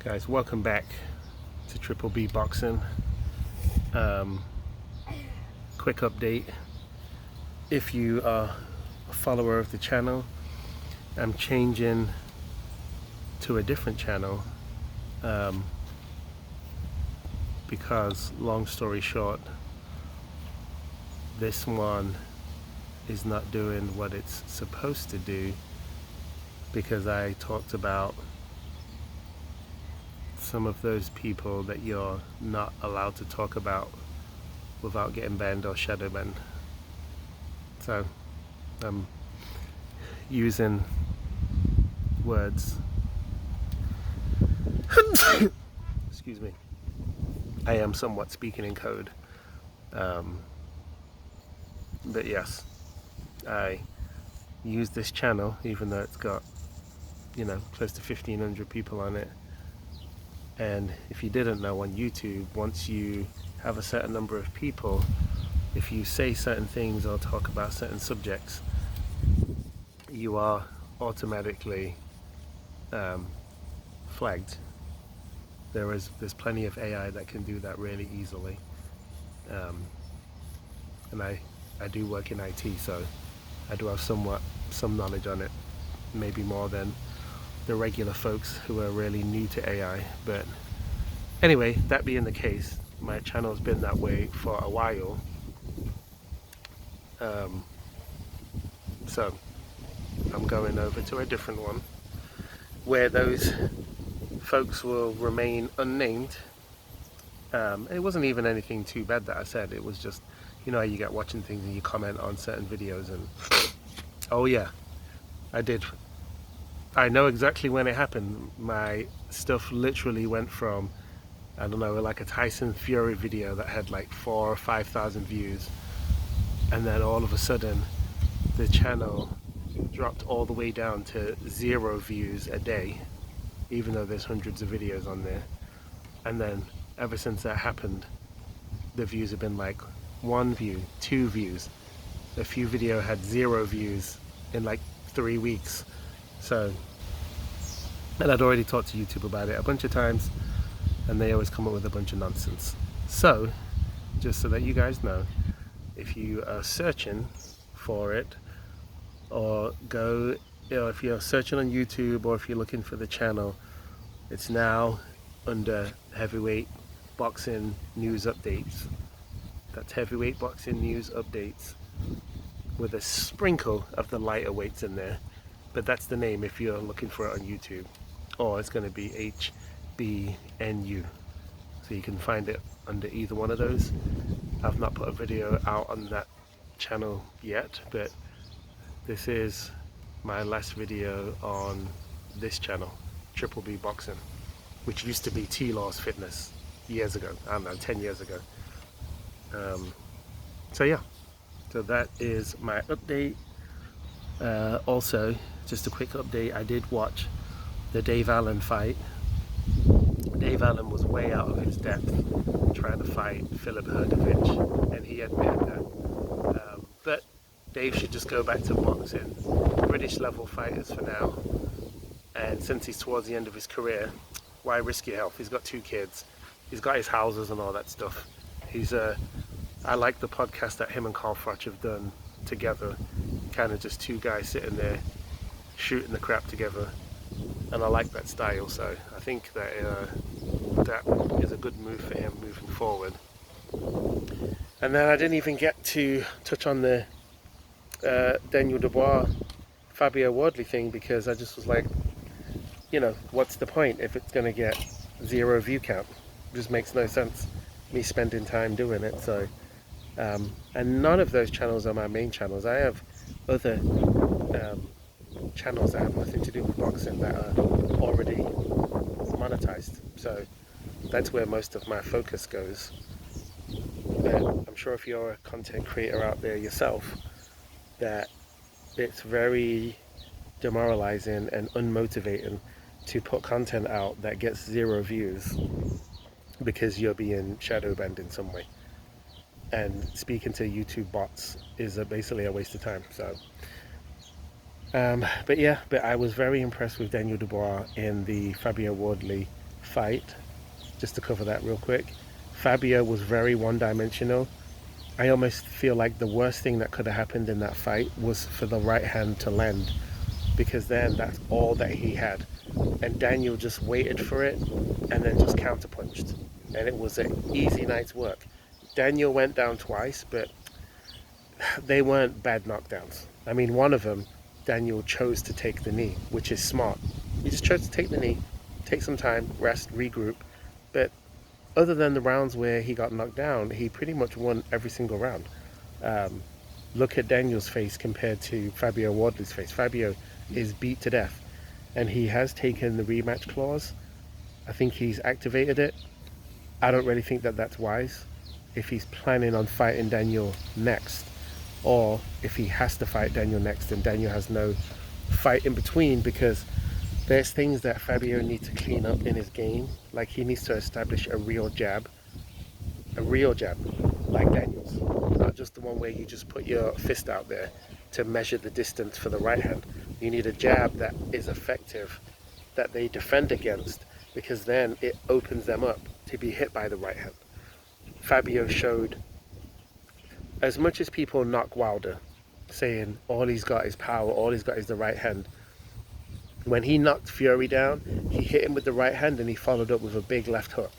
Guys, welcome back to Triple B Boxing. Quick update. If you are a follower of the channel, I'm changing to a different channel because, long story short, this one is not doing what it's supposed to do, because I talked about some of those people that you're not allowed to talk about without getting banned or shadow banned. So I'm using words excuse me, I am somewhat speaking in code, but yes, I use this channel even though it's got, close to 1,500 people on it. And if you didn't know, on YouTube, once you have a certain number of people, if you say certain things or talk about certain subjects, you are automatically flagged. There's plenty of AI that can do that really easily. And I do work in IT, so I do have some knowledge on it, maybe more than the regular folks who are really new to AI. But anyway, that being the case, my channel's been that way for a while. So I'm going over to a different one where those folks will remain unnamed. It wasn't even anything too bad that I said. It was just, how you get watching things and you comment on certain videos, and oh yeah, I know exactly when it happened. My stuff literally went from, I don't know, like a Tyson Fury video that had like 4,000 or 5,000 views, and then all of a sudden the channel dropped all the way down to 0 views a day, even though there's hundreds of videos on there. And then ever since that happened, the views have been like 1 view, 2 views. A few video had 0 views in like 3 weeks. So, and I'd already talked to YouTube about it a bunch of times, and they always come up with a bunch of nonsense. So, just so that you guys know, if you are searching for it, or if you're searching on YouTube, or if you're looking for the channel, it's now under Heavyweight Boxing News Updates. That's Heavyweight Boxing News Updates, with a sprinkle of the lighter weights in there. But that's the name if you're looking for it on YouTube, or it's going to be HBNU. So you can find it under either one of those. I've not put a video out on that channel yet, but this is my last video on this channel, Triple B Boxing, which used to be T-Laws Fitness years ago. I don't know, 10 years ago. So yeah, so that is my update. Also, just a quick update, I did watch the Dave Allen fight. Dave Allen was way out of his depth trying to fight Filip Hrgovic, and he admitted that. But Dave should just go back to boxing British level fighters for now. And since he's towards the end of his career, why risk your health? He's got 2 kids. He's got his houses and all that stuff. I like the podcast that him and Carl Froch have done together. Kind of just 2 guys sitting there shooting the crap together, and I like that style. So I think that that is a good move for him moving forward. And then I didn't even get to touch on the Daniel Dubois Fabio Wardley thing, because I just was like, what's the point if it's going to get 0 view count? It just makes no sense me spending time doing it. So and none of those channels are my main channels. I have other channels that have nothing to do with boxing that are already monetized, so that's where most of my focus goes. But I'm sure if you're a content creator out there yourself, that it's very demoralizing and unmotivating to put content out that gets 0 views because you're being shadow banned in some way. And speaking to YouTube bots is basically a waste of time. So but I was very impressed with Daniel Dubois in the Fabio Wardley fight, just to cover that real quick, Fabio was very one-dimensional. I almost feel like the worst thing that could have happened in that fight was for the right hand to land, because then that's all that he had. And Daniel just waited for it and then just counterpunched. And it was an easy night's work. Daniel went down twice, but they weren't bad knockdowns. I mean, one of them, Daniel chose to take the knee, which is smart. He just chose to take the knee, take some time, rest, regroup. But other than the rounds where he got knocked down, he pretty much won every single round. Look at Daniel's face compared to Fabio Wardley's face. Fabio is beat to death, and he has taken the rematch clause. I think he's activated it. I don't really think that that's wise if he's planning on fighting Daniel next, or if he has to fight Daniel next and Daniel has no fight in between, because there's things that Fabio needs to clean up in his game. Like, he needs to establish a real jab like Daniel's, not just the one where you just put your fist out there to measure the distance for the right hand. You need a jab that is effective, that they defend against, because then it opens them up to be hit by the right hand. Fabio showed, as much as people knock Wilder, saying all he's got is power, all he's got is the right hand, when he knocked Fury down, he hit him with the right hand and he followed up with a big left hook.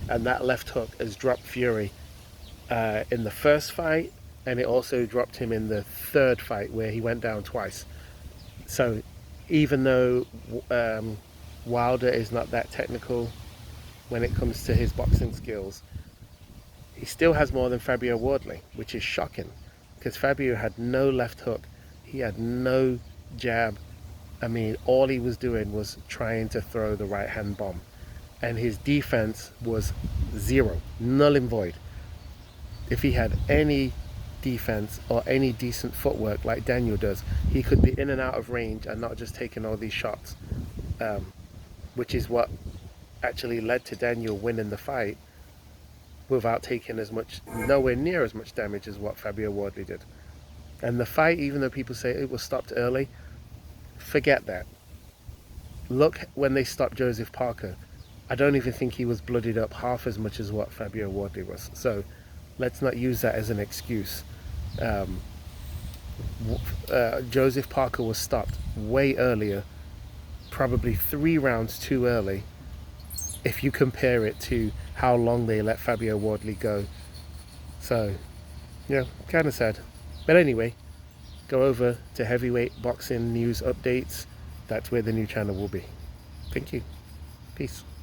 And that left hook has dropped Fury in the first fight, and it also dropped him in the third fight where he went down twice. So even though Wilder is not that technical when it comes to his boxing skills, he still has more than Fabio Wardley, which is shocking, because Fabio had no left hook, he had no jab. I mean, all he was doing was trying to throw the right hand bomb, and his defense was zero, null and void. If he had any defense or any decent footwork like Daniel does, he could be in and out of range and not just taking all these shots, which is what actually led to Daniel winning the fight without taking nowhere near as much damage as what Fabio Wardley did. And the fight, even though people say it was stopped early, forget that. Look, when they stopped Joseph Parker, I don't even think he was bloodied up half as much as what Fabio Wardley was. So let's not use that as an excuse. Joseph Parker was stopped way earlier, probably 3 rounds too early, if you compare it to how long they let Fabio Wardley go. So, yeah, kind of sad. But anyway, go over to Heavyweight Boxing News Updates. That's where the new channel will be. Thank you. Peace.